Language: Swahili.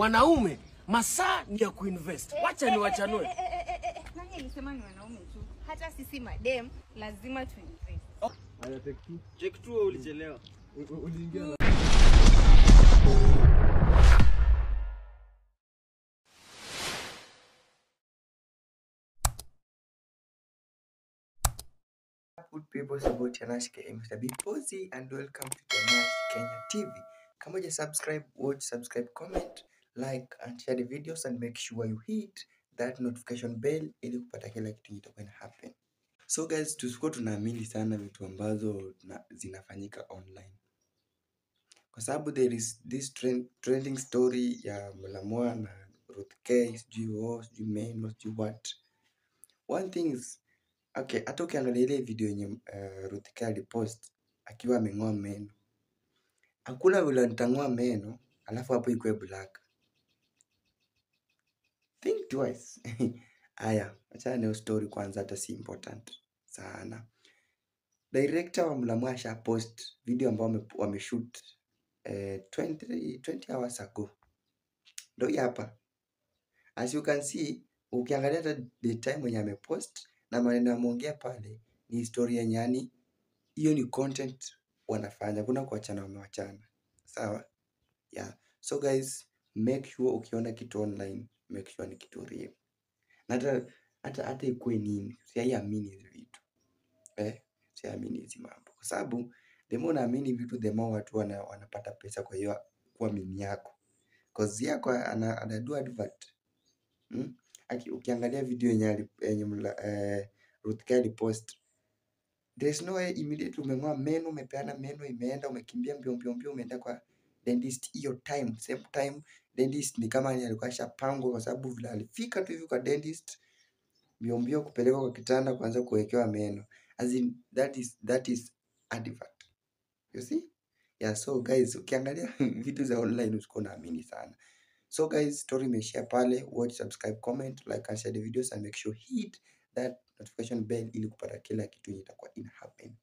Wanaume masaa ni ya kuinvest. Wacha ni wachanue. Nani alisema ni wanaume tu? Hata sisi madem lazima tuinvest. Haya, take two. Take two ulichelewa. Uliingia. Good people, support Tanash K, Mr. Big Posy, and welcome to Tanash Kenya TV. Come on, subscribe, watch, subscribe, comment, like, and share the videos, and make sure you hit that notification bell ili kupata kila kitu kitakuwa ina happen. So guys, tusikuwa tunaamini sana vitu ambazo zinafanyika online, kwa sababu there is this trending story ya Mlamwa na Ruth K, sijui Meno, sijui what. One thing is, okay, hata ukiangalia ile video yenye Ruth K alipost akiwa ameng'oa meno, hakuna vile nitang'oa meno alafu hapo ikuwe black. Think twice. Aya, acha ni story kwanza, hata si important sana. Director wa Mlamwa asha post video ambayo wameshoot 20 hours ago. Ndio hapa. As you can see, ukiangalia the time when amepost na maneno ameongea pale, ni historia yani, hiyo ni content wanafanya, kuna kuachana wamewachana. Sawa? Yeah. So guys, make sure ukiona kitu online, make sure ni kitu real. Na hata ikuwe nini, usiamini hizi vitu. Usiamini hizi mambo. Kwa sababu the more unaamini vitu, the more watu wanapata pesa kwa hiyo kuamini yako. Cause yako anadu advert. Ukiangalia video yenye Ruth K post, there is no way immediately umeng'oa meno, umepeana meno, imeenda, umekimbia mbio umeenda kwa dentist hiyo time, same time. Dentist ni kama alikuwa ashapangwa, kwa sababu vile alifika tu hivi kwa dentist mbio kupelekwa kwa kitanda kuanza kuwekewa meno. As in, that is advert. You see? Yeah, so guys, ukiangalia vitu za online usiko naamini sana. So guys, story imeshare pale. Watch, subscribe, comment, like and share the videos, and make sure hit that notification bell ili kupata kila kitu itakuwa ina happen.